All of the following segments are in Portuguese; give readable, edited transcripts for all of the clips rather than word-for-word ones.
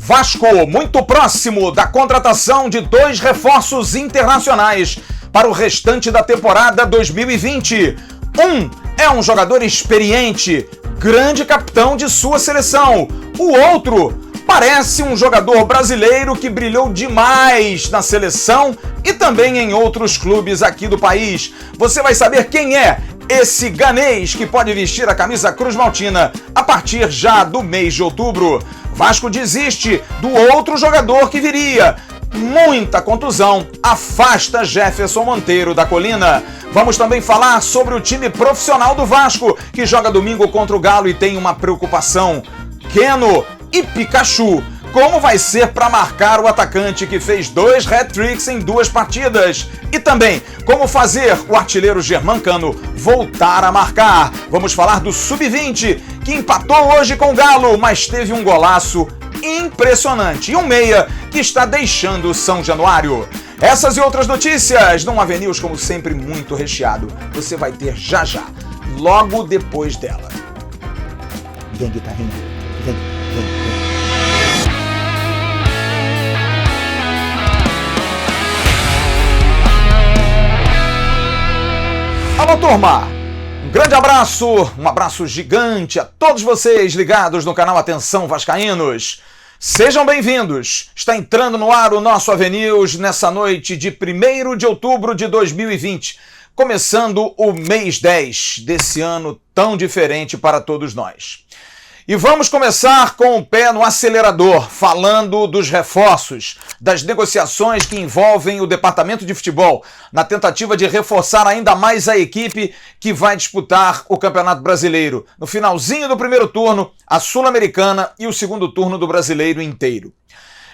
Vasco muito próximo da contratação de 2 reforços internacionais para o restante da temporada 2020. Um é um jogador experiente, grande capitão de sua seleção. O outro parece um jogador brasileiro que brilhou demais na seleção e também em outros clubes aqui do país. Você vai saber quem é esse ganês que pode vestir a camisa Cruz Maltina a partir já do mês de outubro. Vasco desiste do outro jogador que viria. Muita contusão afasta Jefferson Monteiro da Colina. Vamos também falar sobre o time profissional do Vasco, que joga domingo contra o Galo e tem uma preocupação. Keno e Pikachu. Como vai ser para marcar o atacante que fez 2 hat-tricks em 2 partidas? E também, como fazer o artilheiro Germancano voltar a marcar? Vamos falar do Sub-20, que empatou hoje com o Galo, mas teve um golaço impressionante. E um meia que está deixando São Januário. Essas e outras notícias num AV News, como sempre, muito recheado. Você vai ter já, logo depois dela. Vem, guitarrinha. Vem. Alô, turma! Um grande abraço, um abraço gigante a todos vocês ligados no canal Atenção Vascaínos. Sejam bem-vindos! Está entrando no ar o nosso AV News nessa noite de 1º de outubro de 2020, começando o mês 10 desse ano tão diferente para todos nós. E vamos começar com o pé no acelerador, falando dos reforços, das negociações que envolvem o departamento de futebol, na tentativa de reforçar ainda mais a equipe que vai disputar o Campeonato Brasileiro. No finalzinho do primeiro turno, a Sul-Americana e o segundo turno do Brasileiro inteiro.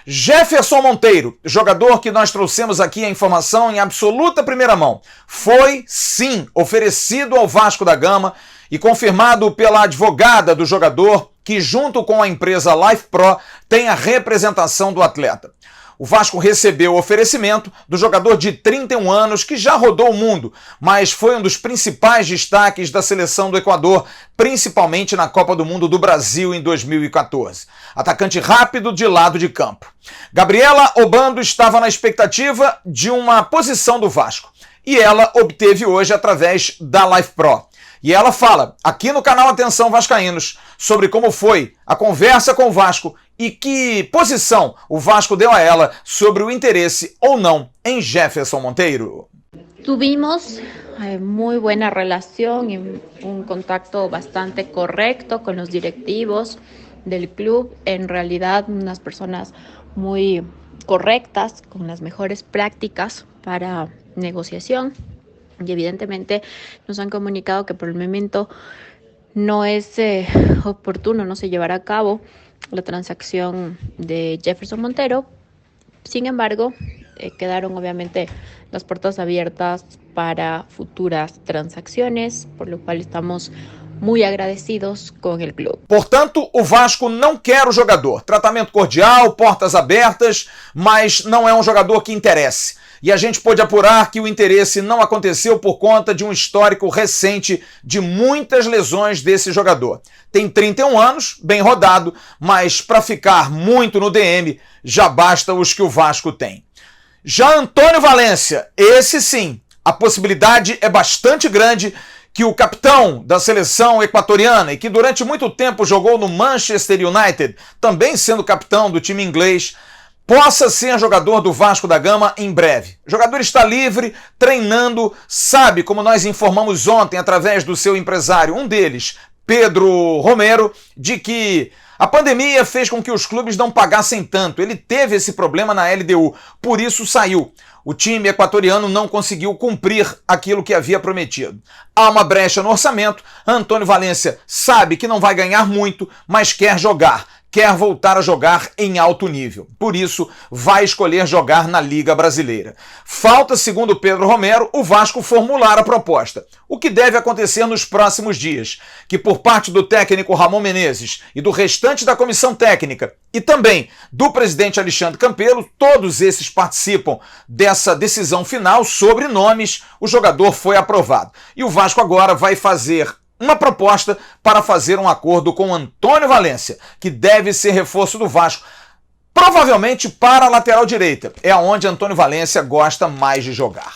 Jefferson Monteiro, jogador que nós trouxemos aqui a informação em absoluta primeira mão, foi sim oferecido ao Vasco da Gama e confirmado pela advogada do jogador, que junto com a empresa Life Pro tem a representação do atleta. O Vasco recebeu o oferecimento do jogador de 31 anos que já rodou o mundo, mas foi um dos principais destaques da seleção do Equador, principalmente na Copa do Mundo do Brasil em 2014. Atacante rápido de lado de campo. Gabriela Obando estava na expectativa de uma posição do Vasco e ela obteve hoje através da Life Pro. E ela fala, aqui no canal Atenção Vascaínos, sobre como foi a conversa com o Vasco e que posição o Vasco deu a ela sobre o interesse ou não em Jefferson Monteiro. Tuvimos muy buena relación y un contacto bastante correcto con los directivos del club. En realidad, unas personas muy correctas, con las mejores prácticas para negociación. Y evidentemente nos han comunicado que por el momento no es oportuno, no se llevará a cabo la transacción de Jefferson Monteiro. Sin embargo, quedaron obviamente las puertas abiertas para futuras transacciones, por lo cual estamos muy agradecidos com o clube. Portanto, o Vasco não quer o jogador. Tratamento cordial, portas abertas, mas não é um jogador que interesse. E a gente pôde apurar que o interesse não aconteceu por conta de um histórico recente de muitas lesões desse jogador. Tem 31 anos, bem rodado, mas para ficar muito no DM, já basta os que o Vasco tem. Já Antônio Valência, esse sim, a possibilidade é bastante grande que o capitão da seleção equatoriana e que durante muito tempo jogou no Manchester United, também sendo capitão do time inglês, possa ser jogador do Vasco da Gama em breve. O jogador está livre, treinando, sabe, como nós informamos ontem através do seu empresário, um deles, Pedro Romero, de que a pandemia fez com que os clubes não pagassem tanto. Ele teve esse problema na LDU, por isso saiu. O time equatoriano não conseguiu cumprir aquilo que havia prometido. Há uma brecha no orçamento, Antônio Valência sabe que não vai ganhar muito, mas quer jogar. Quer voltar a jogar em alto nível. Por isso, vai escolher jogar na Liga Brasileira. Falta, segundo Pedro Romero, o Vasco formular a proposta. O que deve acontecer nos próximos dias, que por parte do técnico Ramon Menezes e do restante da comissão técnica, e também do presidente Alexandre Campelo, todos esses participam dessa decisão final sobre nomes, o jogador foi aprovado. E o Vasco agora vai fazer uma proposta para fazer um acordo com Antônio Valência, que deve ser reforço do Vasco. provavelmente para a lateral direita. É onde Antônio Valencia gosta mais de jogar.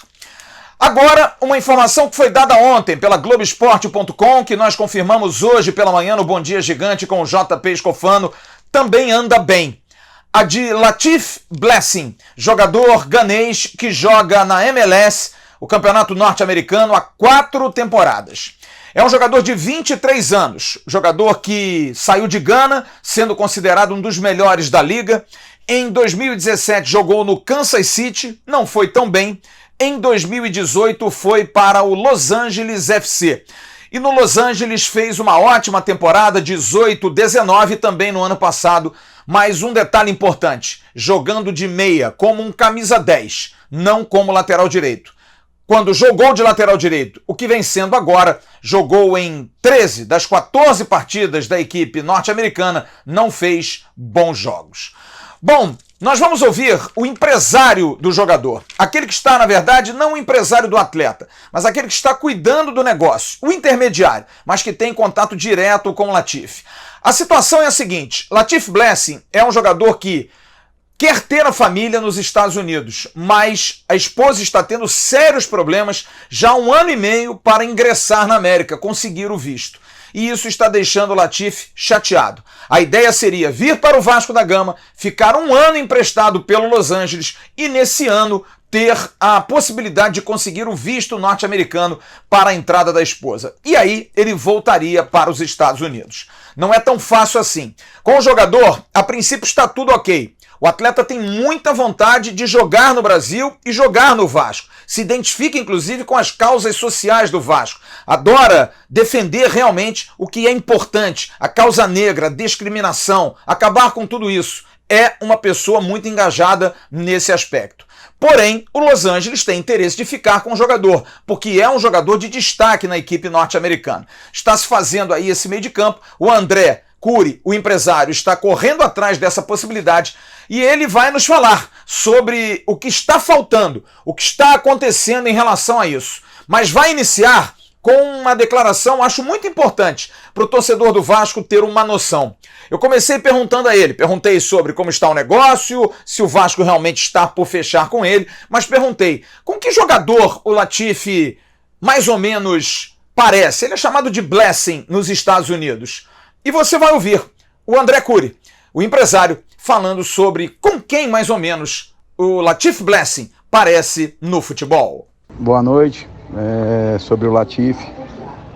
Agora, uma informação que foi dada ontem pela Globoesporte.com, que nós confirmamos hoje pela manhã no Bom Dia Gigante com o JP Escofano, também anda bem. A de Latif Blessing, jogador ganês que joga na MLS, o campeonato norte-americano, há 4 temporadas. É um jogador de 23 anos, jogador que saiu de Gana, sendo considerado um dos melhores da liga. Em 2017 jogou no Kansas City, não foi tão bem. Em 2018 foi para o Los Angeles FC. E no Los Angeles fez uma ótima temporada, 18-19 também no ano passado. Mas um detalhe importante, jogando de meia, como um camisa 10, não como lateral direito. Quando jogou de lateral direito, o que vem sendo agora, jogou em 13 das 14 partidas da equipe norte-americana, não fez bons jogos. Bom, nós vamos ouvir o empresário do jogador, aquele que está, na verdade, não o empresário do atleta, mas aquele que está cuidando do negócio, o intermediário, mas que tem contato direto com o Latif. A situação é a seguinte, Latif Blessing é um jogador que quer ter a família nos Estados Unidos, mas a esposa está tendo sérios problemas já há 1 ano e meio para ingressar na América, conseguir o visto. E isso está deixando o Latif chateado. A ideia seria vir para o Vasco da Gama, ficar 1 ano emprestado pelo Los Angeles e nesse ano ter a possibilidade de conseguir o visto norte-americano para a entrada da esposa. E aí ele voltaria para os Estados Unidos. Não é tão fácil assim. Com o jogador, a princípio está tudo ok. O atleta tem muita vontade de jogar no Brasil e jogar no Vasco. Se identifica, inclusive, com as causas sociais do Vasco. Adora defender realmente o que é importante, a causa negra, a discriminação, acabar com tudo isso. É uma pessoa muito engajada nesse aspecto. Porém, o Los Angeles tem interesse de ficar com o jogador, porque é um jogador de destaque na equipe norte-americana. Está se fazendo aí esse meio de campo, o André Curi, o empresário, está correndo atrás dessa possibilidade e ele vai nos falar sobre o que está faltando, o que está acontecendo em relação a isso. Mas vai iniciar com uma declaração, acho muito importante, para o torcedor do Vasco ter uma noção. Eu comecei perguntando a ele, perguntei sobre como está o negócio, se o Vasco realmente está por fechar com ele, mas perguntei, com que jogador o Latif mais ou menos parece? Ele é chamado de Blessing nos Estados Unidos. E você vai ouvir o André Curi, o empresário, falando sobre com quem mais ou menos o Latif Blessing parece no futebol. Boa noite. Sobre o Latif,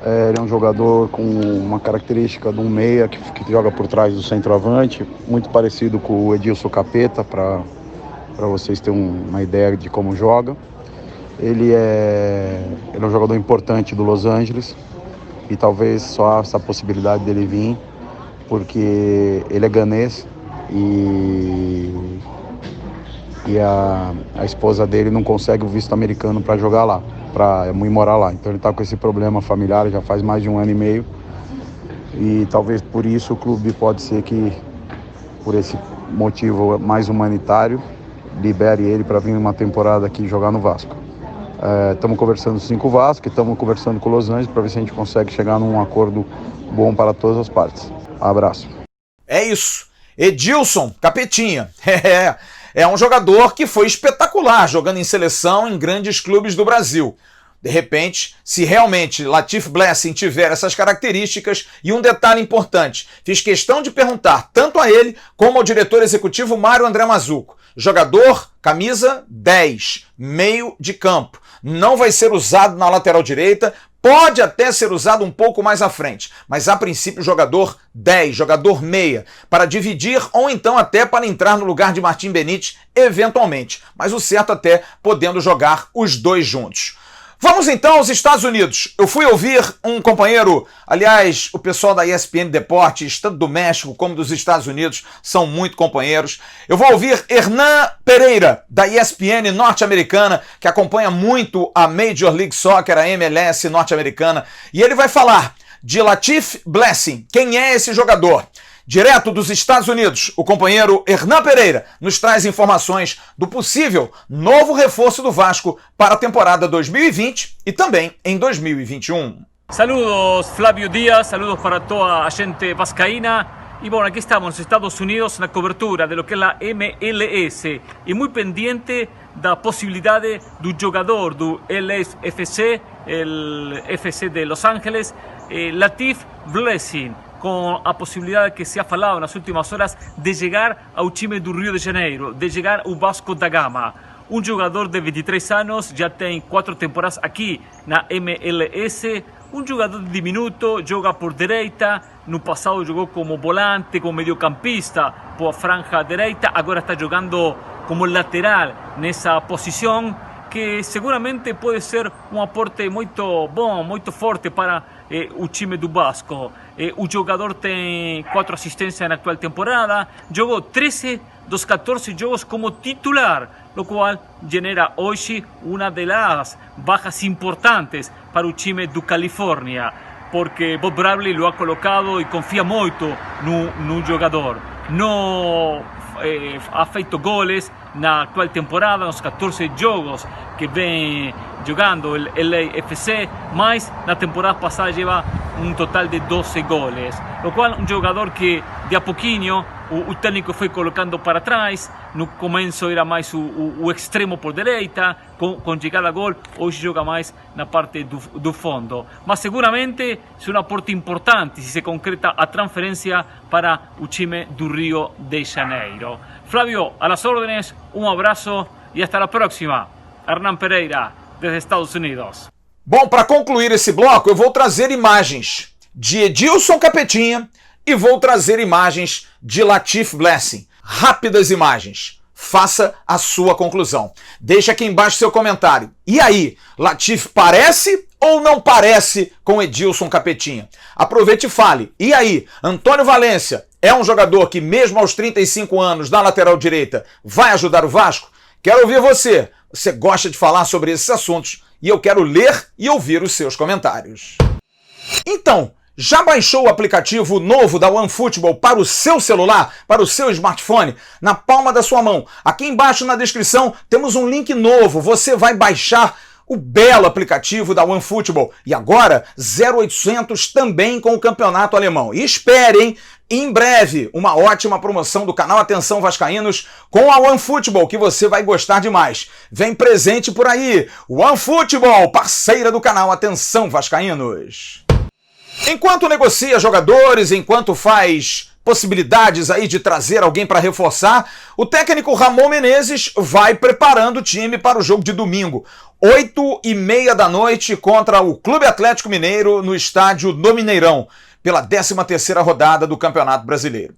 ele é um jogador com uma característica de um meia que joga por trás do centroavante, muito parecido com o Edilson Capeta, para vocês terem uma ideia de como joga. Ele é um jogador importante do Los Angeles e talvez só essa possibilidade dele vir, porque ele é ganês e a esposa dele não consegue o visto americano para jogar lá, para ir morar lá. Então ele está com esse problema familiar já faz mais de 1 ano e meio e talvez por isso o clube pode ser que, por esse motivo mais humanitário, libere ele para vir uma temporada aqui jogar no Vasco. Estamos conversando sim com o Vasco, estamos conversando com o Los Angeles para ver se a gente consegue chegar num acordo bom para todas as partes. Abraço. É isso. Edilson Capetinha. É um jogador que foi espetacular jogando em seleção em grandes clubes do Brasil. De repente, se realmente Latif Blessing tiver essas características, e um detalhe importante, fiz questão de perguntar tanto a ele como ao diretor executivo Mário André Mazzucco. Jogador, camisa 10, meio de campo. Não vai ser usado na lateral direita, pode até ser usado um pouco mais à frente, mas a princípio jogador 10, jogador meia, para dividir ou então até para entrar no lugar de Martim Benítez eventualmente, mas o certo até podendo jogar os dois juntos. Vamos então aos Estados Unidos. Eu fui ouvir um companheiro, aliás, o pessoal da ESPN Deportes, tanto do México como dos Estados Unidos, são muito companheiros. Eu vou ouvir Hernan Pereira, da ESPN norte-americana, que acompanha muito a Major League Soccer, a MLS norte-americana, e ele vai falar de Latif Blessing. Quem é esse jogador? Direto dos Estados Unidos, o companheiro Hernan Pereira nos traz informações do possível novo reforço do Vasco para a temporada 2020 e também em 2021. Saludos Flávio Dias, saludos para toda a gente vascaína Y bueno, aquí estamos en los Estados Unidos en la cobertura de lo que es la MLS y muy pendiente da possibilidade do jogador do LAFC, el FC de Los Ángeles, Latif Blessing, com a possibilidade que se ha falado nas últimas horas de chegar ao time do Rio de Janeiro, de chegar ao Vasco da Gama. Um jogador de 23 anos, já tem 4 temporadas aqui na MLS, um jogador diminuto, joga por direita, no passado jogou como volante, como mediocampista, por a franja direita, agora está jogando como lateral nessa posição, que seguramente pode ser um aporte muito bom, muito forte para o time do Vasco. O jogador tem 4 assistências na atual temporada, jogou 13 dos 14 jogos como titular, lo cual genera hoje uma das bajas importantes para o time do Califórnia, porque Bob Bradley lo ha colocado e confia muito no jogador. Não ha feito goles na atual temporada, nos 14 jogos que vem jogando o LAFC, mas na temporada passada lleva um total de 12 goles, lo cual um jogador que de a pouquinho o técnico foi colocando para trás. No começo era mais o extremo por direita, com chegada a gol, hoje joga mais na parte do fundo. Mas seguramente é um aporte importante se se concreta a transferência para o time do Rio de Janeiro. Flávio, a las órdenes, um abraço e hasta a próxima. Hernán Pereira, desde Estados Unidos. Bom, para concluir esse bloco, eu vou trazer imagens de Edilson Capetinha e vou trazer imagens de Latif Blessing. Rápidas imagens. Faça a sua conclusão. Deixa aqui embaixo seu comentário. E aí, Latif parece ou não parece com Edilson Capetinha? Aproveite e fale. E aí, Antônio Valência é um jogador que mesmo aos 35 anos na lateral direita vai ajudar o Vasco? Quero ouvir você. Você gosta de falar sobre esses assuntos e eu quero ler e ouvir os seus comentários. Então, já baixou o aplicativo novo da OneFootball para o seu celular, para o seu smartphone, na palma da sua mão? Aqui embaixo na descrição temos um link novo. Você vai baixar o belo aplicativo da OneFootball. E agora, 0800 também com o campeonato alemão. E esperem, em breve, uma ótima promoção do canal Atenção Vascaínos com a OneFootball, que você vai gostar demais. Vem presente por aí. OneFootball, parceira do canal Atenção Vascaínos. Enquanto negocia jogadores, enquanto faz possibilidades aí de trazer alguém para reforçar, o técnico Ramon Menezes vai preparando o time para o jogo de domingo, 8h30 da noite, contra o Clube Atlético Mineiro no estádio do Mineirão, pela 13ª rodada do Campeonato Brasileiro.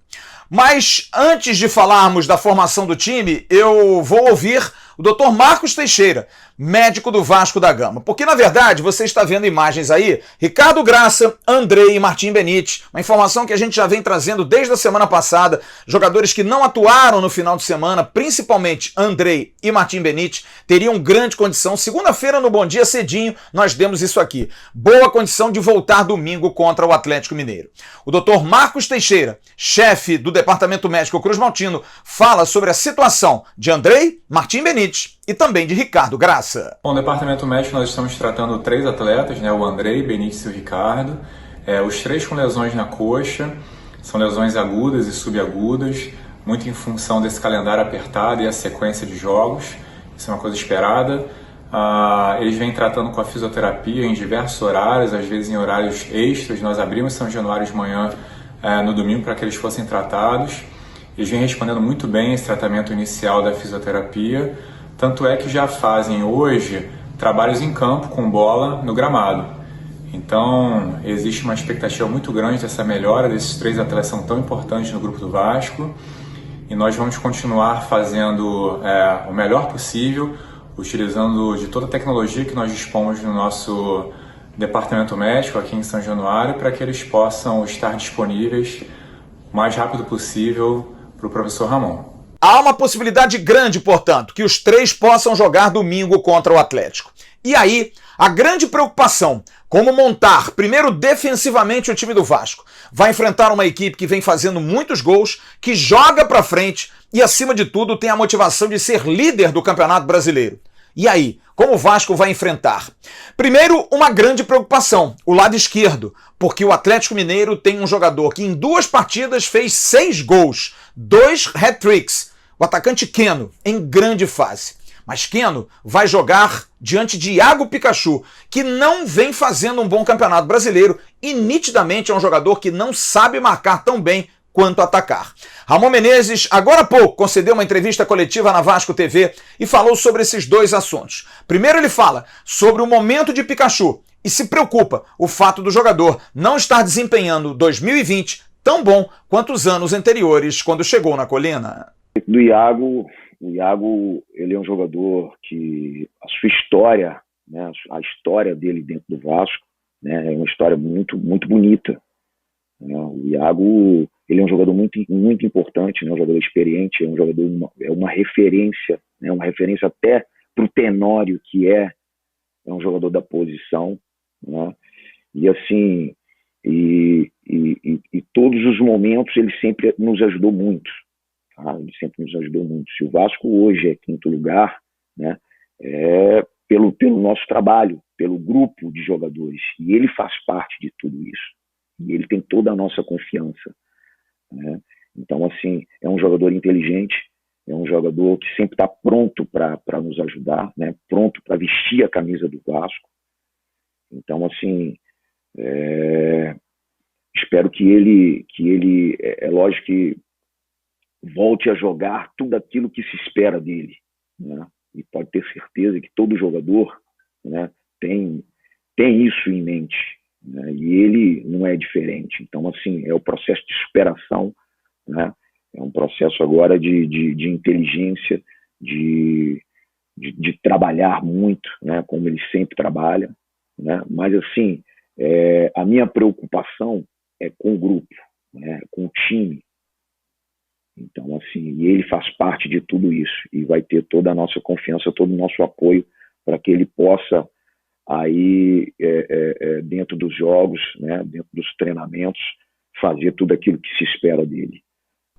Mas antes de falarmos da formação do time, eu vou ouvir o Dr. Marcos Teixeira, médico do Vasco da Gama. Porque, na verdade, você está vendo imagens aí, Ricardo Graça, Andrei e Martim Benítez, uma informação que a gente já vem trazendo desde a semana passada, jogadores que não atuaram no final de semana, principalmente Andrei e Martim Benítez, teriam grande condição. Segunda-feira, no Bom Dia Cedinho, nós demos isso aqui. Boa condição de voltar domingo contra o Atlético Mineiro. O Dr. Marcos Teixeira, chefe do Departamento Médico Cruz Maltino, fala sobre a situação de Andrei, Martim Benítez e também de Ricardo Graça. Bom, no Departamento Médico nós estamos tratando 3 atletas, né? O Andrei, Benítez e o Ricardo. Os 3 com lesões na coxa, são lesões agudas e subagudas, muito em função desse calendário apertado e a sequência de jogos. Isso é uma coisa esperada. Eles vêm tratando com a fisioterapia em diversos horários, às vezes em horários extras. Nós abrimos São Januário de manhã no domingo para que eles fossem tratados. Eles vêm respondendo muito bem esse tratamento inicial da fisioterapia, tanto é que já fazem hoje trabalhos em campo com bola no gramado. Então existe uma expectativa muito grande dessa melhora desses 3 atletas, são tão importantes no grupo do Vasco, e nós vamos continuar fazendo o melhor possível, utilizando de toda a tecnologia que nós dispomos no nosso departamento médico aqui em São Januário, para que eles possam estar disponíveis o mais rápido possível para o professor Ramon. Há uma possibilidade grande, portanto, que os 3 possam jogar domingo contra o Atlético. E aí, a grande preocupação, como montar, primeiro, defensivamente o time do Vasco. Vai enfrentar uma equipe que vem fazendo muitos gols, que joga para frente e, acima de tudo, tem a motivação de ser líder do Campeonato Brasileiro. E aí, como o Vasco vai enfrentar? Primeiro, uma grande preocupação, o lado esquerdo, porque o Atlético Mineiro tem um jogador que em 2 partidas fez 6 gols, 2 hat-tricks, o atacante Keno, em grande fase. Mas Keno vai jogar diante de Iago Pikachu, que não vem fazendo um bom campeonato brasileiro e nitidamente é um jogador que não sabe marcar tão bem quanto atacar. Ramon Menezes, agora há pouco, concedeu uma entrevista coletiva na Vasco TV e falou sobre esses 2 assuntos. Primeiro ele fala sobre o momento de Pikachu e se preocupa o fato do jogador não estar desempenhando 2020 tão bom quanto os anos anteriores quando chegou na Colina. Do Iago, o Iago, ele é um jogador que a sua história, né, a história dele dentro do Vasco, né, é uma história muito, muito bonita. Né? O Iago, ele é um jogador muito, muito importante, né, um jogador experiente, é um jogador, é uma referência, né, uma referência até para o Tenório, que é um jogador da posição, né, e assim, e todos os momentos ele sempre nos ajudou muito. Ele sempre nos ajudou muito. Se o Vasco hoje é 5º lugar, né, é pelo nosso trabalho, pelo grupo de jogadores. E ele faz parte de tudo isso. E ele tem toda a nossa confiança. Né? Então, assim, é um jogador inteligente, é um jogador que sempre está pronto para nos ajudar, né? Pronto para vestir a camisa do Vasco. Então, assim, espero que ele é lógico que volte a jogar tudo aquilo que se espera dele, né? E pode ter certeza que todo jogador, né, tem isso em mente, né? E ele não é diferente. Então, assim, é o processo de superação, né? É um processo agora de inteligência, de trabalhar muito, né, como ele sempre trabalha, né? Mas, assim, a minha preocupação é com o grupo, né, com o time. Então, assim, e ele faz parte de tudo isso e vai ter toda a nossa confiança, todo o nosso apoio para que ele possa aí, dentro dos jogos, né, dentro dos treinamentos, fazer tudo aquilo que se espera dele.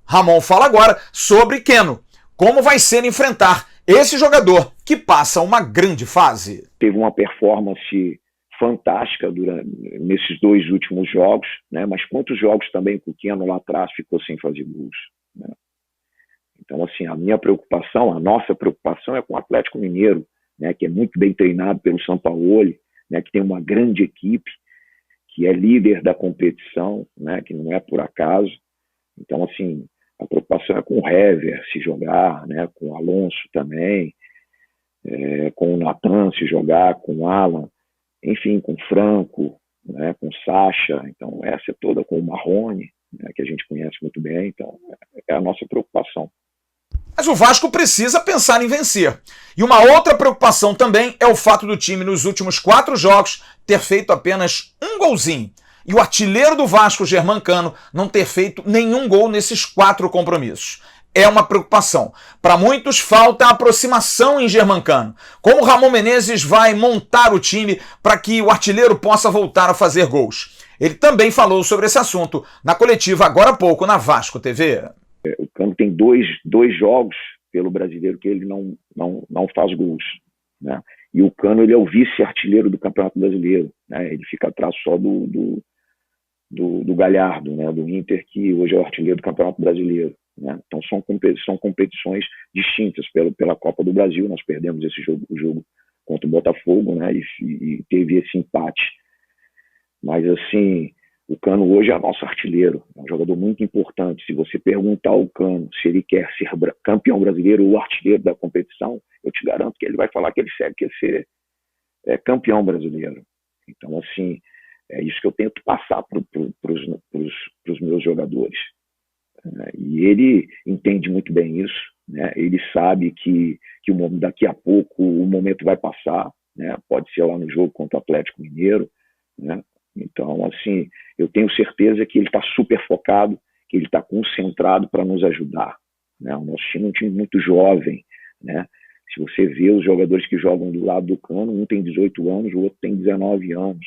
Ramon fala agora sobre Keno. Como vai ser enfrentar esse jogador que passa uma grande fase? Teve uma performance fantástica nesses 2 últimos jogos, né? Mas quantos jogos também que o Keno lá atrás ficou sem fazer gols, né? Então, assim, a nossa preocupação é com o Atlético Mineiro, né, que é muito bem treinado pelo Sampaoli, né, que tem uma grande equipe, que é líder da competição, né, que não é por acaso. Então, assim, a preocupação é com o Hever se jogar, né, com o Alonso também, com o Natan se jogar, com o Alan, enfim, com o Franco, né, com o Sacha. Então, essa é toda, com o Marrone, né, que a gente conhece muito bem. Então, é a nossa preocupação. Mas o Vasco precisa pensar em vencer. E uma outra preocupação também é o fato do time, nos últimos 4 jogos, ter feito apenas um golzinho. E o artilheiro do Vasco, Germancano, não ter feito nenhum gol nesses 4 compromissos. É uma preocupação. Para muitos, falta aproximação em Germancano. Como o Ramon Menezes vai montar o time para que o artilheiro possa voltar a fazer gols? Ele também falou sobre esse assunto na coletiva agora há pouco na Vasco TV. O Cano tem dois jogos pelo Brasileiro que ele não faz gols, né? E o Cano, ele é o vice-artilheiro do Campeonato Brasileiro, né? Ele fica atrás só do Galhardo, né? Do Inter, que hoje é o artilheiro do Campeonato Brasileiro, né? Então são competições distintas. Pela Copa do Brasil, nós perdemos o jogo contra o Botafogo, né? E teve esse empate. Mas, assim, o Cano hoje é nosso artilheiro, é um jogador muito importante. Se você perguntar ao Cano se ele quer ser campeão brasileiro ou artilheiro da competição, eu te garanto que ele vai falar que ele quer ser campeão brasileiro. Então, assim, é isso que eu tento passar para os meus jogadores. E ele entende muito bem isso, né? Ele sabe que daqui a pouco o momento vai passar, né? Pode ser lá no jogo contra o Atlético Mineiro, né? Então, assim, eu tenho certeza que ele está super focado, que ele está concentrado para nos ajudar, né? O nosso time é um time muito jovem, né? Se você vê os jogadores que jogam do lado do Cano, um tem 18 anos, o outro tem 19 anos.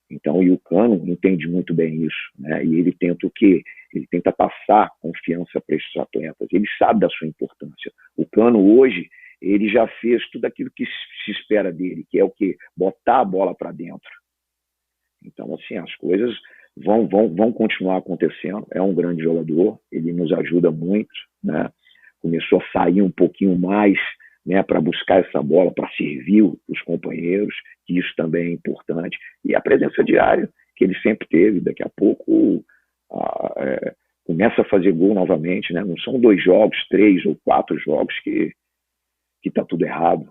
Então, e o Cano entende muito bem isso, né? E ele tenta o quê? Ele tenta passar confiança para esses atletas. Ele sabe da sua importância. O Cano hoje, ele já fez tudo aquilo que se espera dele, que é o quê? Botar a bola para dentro. Então, assim, as coisas vão continuar acontecendo. É um grande jogador, ele nos ajuda muito, né? Começou a sair um pouquinho mais, né, para buscar essa bola, para servir os companheiros, que isso também é importante. E a presença diária que ele sempre teve, daqui a pouco começa a fazer gol novamente, né? Não são 2 jogos, 3 ou 4 jogos que está tudo errado,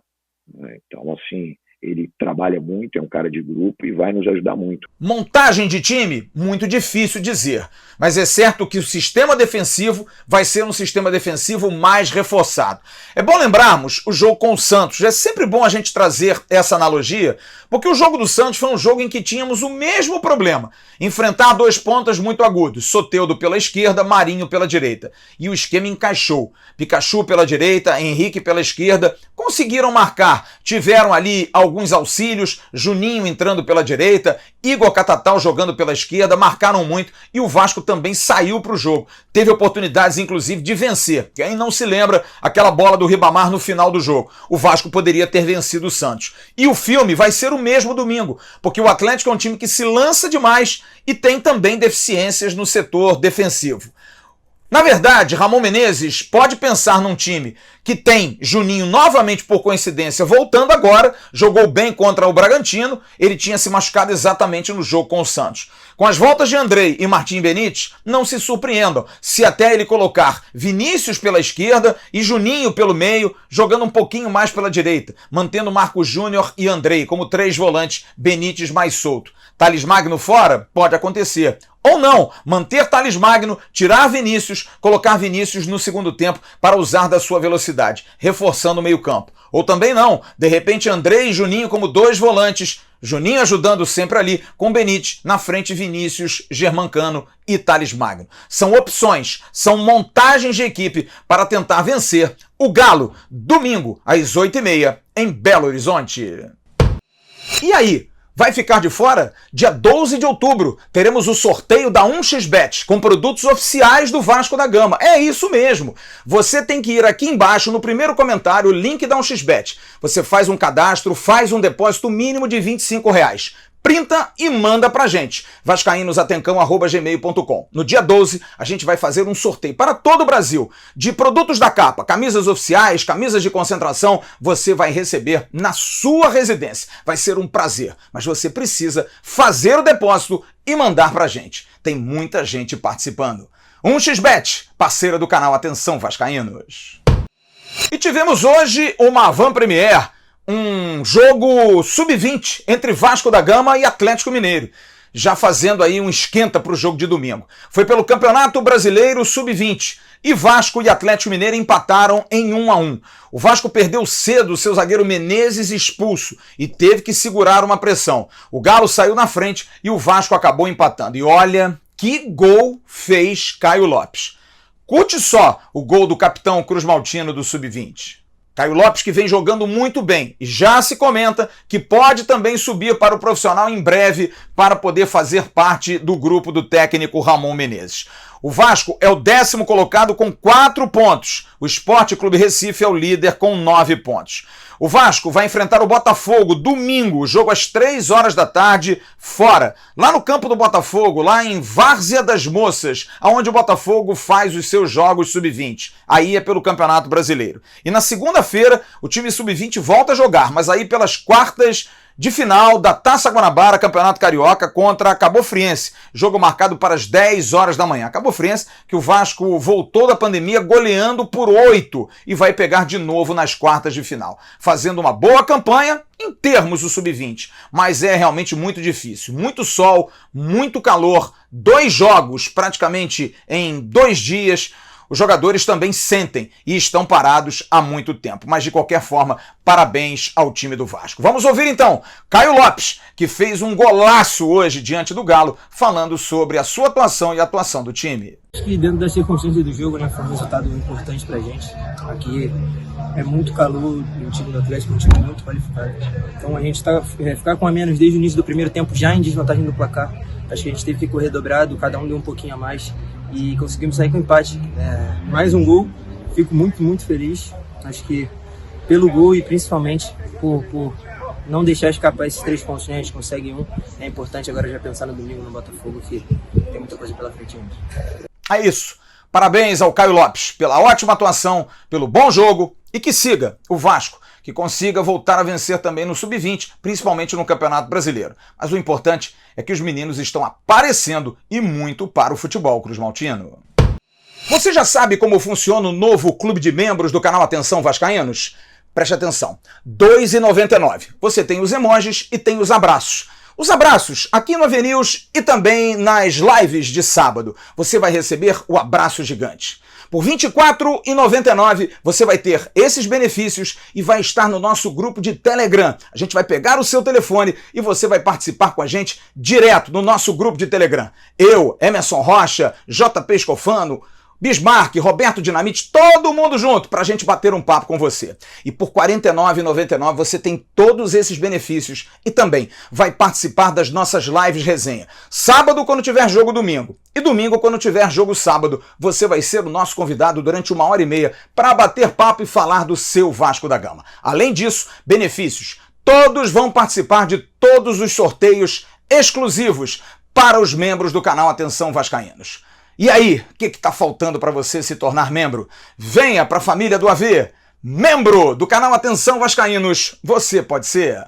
né? Então, assim, ele trabalha muito, é um cara de grupo e vai nos ajudar muito. Montagem de time? Muito difícil dizer, mas é certo que o sistema defensivo vai ser um sistema defensivo mais reforçado. É bom lembrarmos o jogo com o Santos. É sempre bom a gente trazer essa analogia, porque o jogo do Santos foi um jogo em que tínhamos o mesmo problema: enfrentar 2 pontas muito agudos, Soteldo pela esquerda, Marinho pela direita. E o esquema encaixou. Pikachu pela direita, Henrique pela esquerda, conseguiram marcar, tiveram ali alguns auxílios, Juninho entrando pela direita, Igor Catatal jogando pela esquerda, marcaram muito e o Vasco também saiu para o jogo. Teve oportunidades, inclusive, de vencer. Quem não se lembra aquela bola do Ribamar no final do jogo? O Vasco poderia ter vencido o Santos. E o filme vai ser o mesmo domingo, porque o Atlético é um time que se lança demais e tem também deficiências no setor defensivo. Na verdade, Ramon Menezes pode pensar num time que tem Juninho novamente, por coincidência, voltando agora, jogou bem contra o Bragantino, ele tinha se machucado exatamente no jogo com o Santos. Com as voltas de Andrei e Martim Benítez, não se surpreendam se até ele colocar Vinícius pela esquerda e Juninho pelo meio, jogando um pouquinho mais pela direita, mantendo Marcos Júnior e Andrei como 3 volantes, Benítez mais solto. Thales Magno fora? Pode acontecer. Ou não, manter Thales Magno, tirar Vinícius, colocar Vinícius no segundo tempo para usar da sua velocidade, reforçando o meio-campo. Ou também não, de repente Andrei e Juninho como 2 volantes, Juninho ajudando sempre ali, com Benítez, na frente Vinícius, Germancano e Thales Magno. São opções, são montagens de equipe para tentar vencer o Galo, domingo, às 8h30, em Belo Horizonte. E aí? Vai ficar de fora? Dia 12 de outubro, teremos o sorteio da 1xBet, com produtos oficiais do Vasco da Gama. É isso mesmo! Você tem que ir aqui embaixo, no primeiro comentário, o link da 1xBet. Você faz um cadastro, faz um depósito mínimo de R$25. Printa e manda pra gente, vascaínosatencão@gmail.com. No dia 12, a gente vai fazer um sorteio para todo o Brasil de produtos da capa, camisas oficiais, camisas de concentração, você vai receber na sua residência. Vai ser um prazer, mas você precisa fazer o depósito e mandar pra gente. Tem muita gente participando. 1xBet, parceira do canal Atenção Vascaínos. E tivemos hoje uma Avant-Première, um jogo sub-20 entre Vasco da Gama e Atlético Mineiro, já fazendo aí um esquenta para o jogo de domingo. Foi pelo Campeonato Brasileiro Sub-20 e Vasco e Atlético Mineiro empataram em 1-1. O Vasco perdeu cedo o seu zagueiro Menezes expulso e teve que segurar uma pressão. O Galo saiu na frente e o Vasco acabou empatando. E olha que gol fez Caio Lopes. Curte só o gol do capitão Cruz Maltino do Sub-20. Caio Lopes, que vem jogando muito bem, e já se comenta que pode também subir para o profissional em breve para poder fazer parte do grupo do técnico Ramon Menezes. O Vasco é o 10º colocado com 4 pontos. O Sport Clube Recife é o líder com 9 pontos. O Vasco vai enfrentar o Botafogo domingo, jogo às 3 horas da tarde, fora. Lá no campo do Botafogo, lá em Várzea das Moças, onde o Botafogo faz os seus jogos sub-20. Aí é pelo Campeonato Brasileiro. E na segunda-feira, o time sub-20 volta a jogar, mas aí pelas quartas de final da Taça Guanabara, Campeonato Carioca, contra a Cabofriense. Jogo marcado para as 10 horas da manhã. Cabofriense, que o Vasco voltou da pandemia goleando por 8 e vai pegar de novo nas quartas de final. Fazendo uma boa campanha em termos do sub-20, mas é realmente muito difícil. Muito sol, muito calor, 2 jogos praticamente em 2 dias. Os jogadores também sentem e estão parados há muito tempo. Mas, de qualquer forma, parabéns ao time do Vasco. Vamos ouvir, então, Caio Lopes, que fez um golaço hoje diante do Galo, falando sobre a sua atuação e a atuação do time. Acho que dentro das circunstâncias do jogo, né, foi um resultado importante pra gente. Aqui é muito calor, o time do Atlético é um time muito qualificado. Então a gente ficar com a menos desde o início do primeiro tempo, já em desvantagem do placar. Acho que a gente teve que correr dobrado, cada um deu um pouquinho a mais. E conseguimos sair com empate. Mais um gol, fico muito, muito feliz. Acho que pelo gol e principalmente por não deixar escapar esses 3 pontos, né? A gente consegue um. É importante agora já pensar no domingo no Botafogo, que tem muita coisa pela frente ainda. É isso. Parabéns ao Caio Lopes pela ótima atuação, pelo bom jogo e que siga o Vasco, que consiga voltar a vencer também no Sub-20, principalmente no Campeonato Brasileiro. Mas o importante é que os meninos estão aparecendo e muito para o futebol cruzmaltino. Você já sabe como funciona o novo clube de membros do canal Atenção Vascaínos? Preste atenção, R$ 2,99. Você tem os emojis e tem os abraços. Os abraços aqui no AVNews e também nas lives de sábado. Você vai receber o abraço gigante. Por R$ 24,99 você vai ter esses benefícios e vai estar no nosso grupo de Telegram. A gente vai pegar o seu telefone e você vai participar com a gente direto no nosso grupo de Telegram. Eu, Emerson Rocha, JP Scofano, Bismarck, Roberto Dinamite, todo mundo junto para a gente bater um papo com você. E por R$ 49,99 você tem todos esses benefícios e também vai participar das nossas lives resenha. Sábado quando tiver jogo domingo e domingo quando tiver jogo sábado, você vai ser o nosso convidado durante 1h30 para bater papo e falar do seu Vasco da Gama. Além disso, benefícios. Todos vão participar de todos os sorteios exclusivos para os membros do canal Atenção Vascaínos. E aí, o que está faltando para você se tornar membro? Venha para a família do AV, membro do canal Atenção Vascaínos, você pode ser.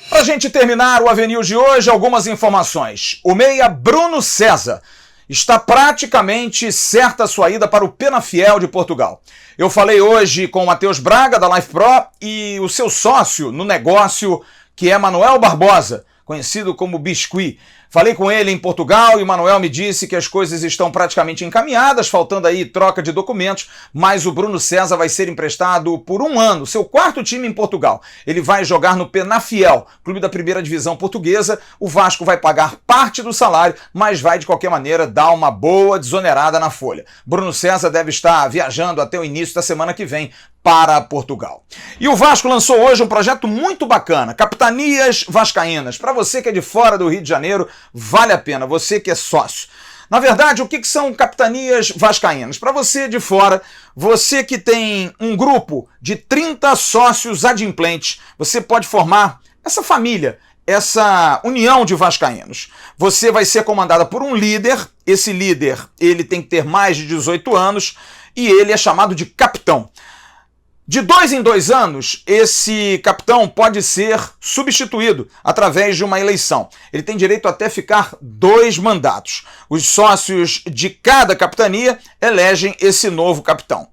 Para a gente terminar o AVNews de hoje, algumas informações. O meia Bruno César está praticamente certa a sua ida para o Penafiel de Portugal. Eu falei hoje com o Matheus Braga, da Life Pro, e o seu sócio no negócio, que é Manuel Barbosa, conhecido como Biscuit. Falei com ele em Portugal e o Manuel me disse que as coisas estão praticamente encaminhadas, faltando aí troca de documentos, mas o Bruno César vai ser emprestado por 1 ano, seu 4º time em Portugal. Ele vai jogar no Penafiel, clube da 1ª divisão portuguesa. O Vasco vai pagar parte do salário, mas vai de qualquer maneira dar uma boa desonerada na folha. Bruno César deve estar viajando até o início da semana que vem para Portugal. E o Vasco lançou hoje um projeto muito bacana, Capitanias Vascaínas. Para você que é de fora do Rio de Janeiro, vale a pena, você que é sócio. Na verdade, o que são Capitanias Vascaínas? Para você de fora, você que tem um grupo de 30 sócios adimplentes, você pode formar essa família, essa união de vascaínos. Você vai ser comandada por um líder. Esse líder, ele tem que ter mais de 18 anos e ele é chamado de capitão. De 2 em 2 anos, esse capitão pode ser substituído através de uma eleição. Ele tem direito até ficar 2 mandatos. Os sócios de cada capitania elegem esse novo capitão.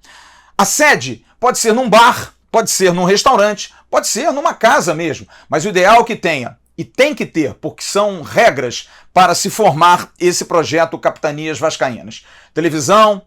A sede pode ser num bar, pode ser num restaurante, pode ser numa casa mesmo, mas o ideal é que tenha, e tem que ter, porque são regras para se formar esse projeto Capitanias Vascaínas. Televisão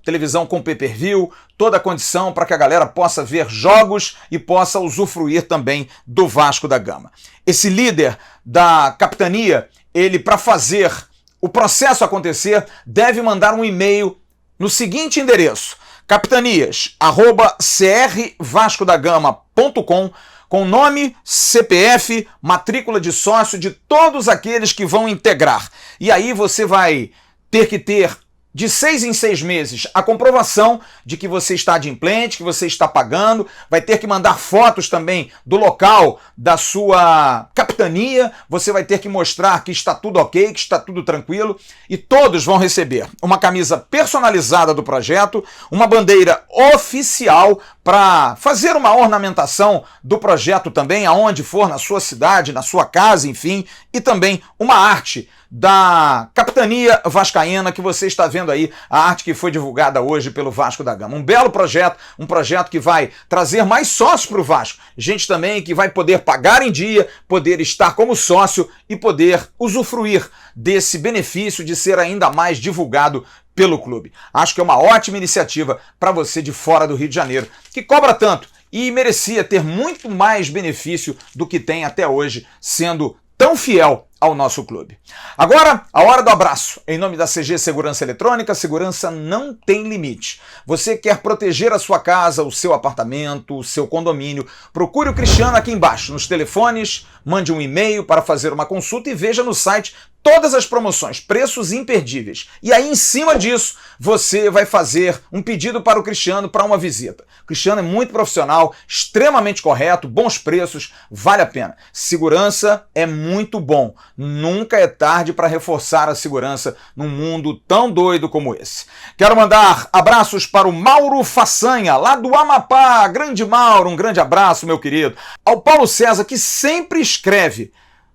com pay-per-view, toda a condição para que a galera possa ver jogos e possa usufruir também do Vasco da Gama. Esse líder da capitania, ele, para fazer o processo acontecer, deve mandar um e-mail no seguinte endereço: capitanias@crvascodagama.com, com nome, CPF, matrícula de sócio de todos aqueles que vão integrar. E aí você vai ter que ter, de 6 em 6 meses, a comprovação de que você está adimplente, que você está pagando, vai ter que mandar fotos também do local da sua capitania, você vai ter que mostrar que está tudo ok, que está tudo tranquilo, e todos vão receber uma camisa personalizada do projeto, uma bandeira oficial para fazer uma ornamentação do projeto também, aonde for, na sua cidade, na sua casa, enfim, e também uma arte da Capitania Vascaína, que você está vendo aí, a arte que foi divulgada hoje pelo Vasco da Gama. Um belo projeto, um projeto que vai trazer mais sócios para o Vasco. Gente também que vai poder pagar em dia, poder estar como sócio e poder usufruir desse benefício de ser ainda mais divulgado pelo clube. Acho que é uma ótima iniciativa para você de fora do Rio de Janeiro, que cobra tanto e merecia ter muito mais benefício do que tem até hoje, sendo tão fiel ao nosso clube. Agora, a hora do abraço. Em nome da CG Segurança Eletrônica, segurança não tem limite. Você quer proteger a sua casa, o seu apartamento, o seu condomínio? Procure o Cristiano aqui embaixo, nos telefones, mande um e-mail para fazer uma consulta e veja no site todas as promoções, preços imperdíveis. E aí, em cima disso, você vai fazer um pedido para o Cristiano para uma visita. O Cristiano é muito profissional, extremamente correto, bons preços, vale a pena. Segurança é muito bom. Nunca é tarde para reforçar a segurança num mundo tão doido como esse. Quero mandar abraços para o Mauro Façanha, lá do Amapá. Grande Mauro, um grande abraço, meu querido. Ao Paulo César, que sempre escreve: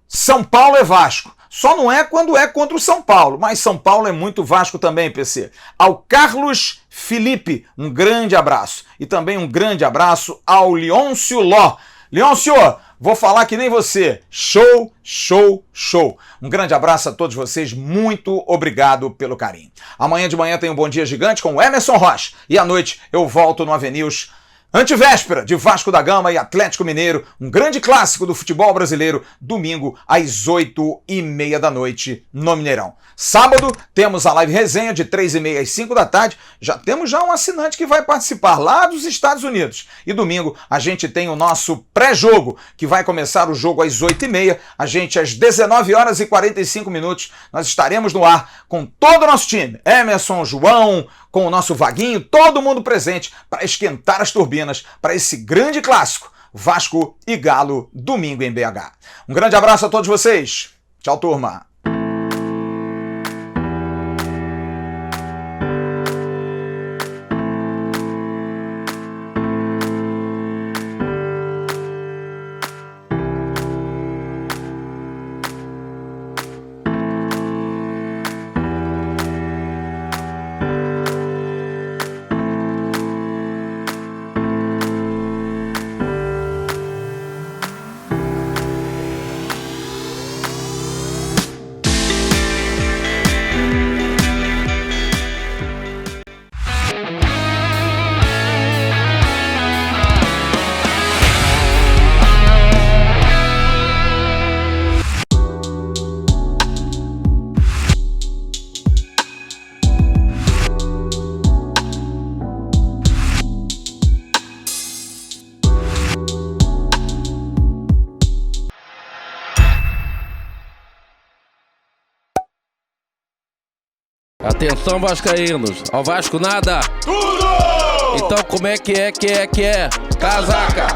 São Paulo é Vasco. Só não é quando é contra o São Paulo, mas São Paulo é muito Vasco também, PC. Ao Carlos Felipe, um grande abraço. E também um grande abraço ao Leôncio Ló. Leôncio, vou falar que nem você. Show, show, show. Um grande abraço a todos vocês, muito obrigado pelo carinho. Amanhã de manhã tem um Bom Dia Gigante com o Emerson Rocha. E à noite eu volto no Avenils. Antevéspera de Vasco da Gama e Atlético Mineiro, um grande clássico do futebol brasileiro, domingo às 8h30 da noite no Mineirão. Sábado temos a live resenha de 3h30 às 5 da tarde, já temos um assinante que vai participar lá dos Estados Unidos. E domingo a gente tem o nosso pré-jogo, que vai começar o jogo às 8h30, a gente às 19h45, nós estaremos no ar com todo o nosso time, Emerson, João, com o nosso Vaguinho, todo mundo presente para esquentar as turbinas para esse grande clássico, Vasco e Galo, domingo em BH. Um grande abraço a todos vocês. Tchau, turma. Atenção, vascaínos, ao Vasco nada! Tudo! Então como é que é? Casaca!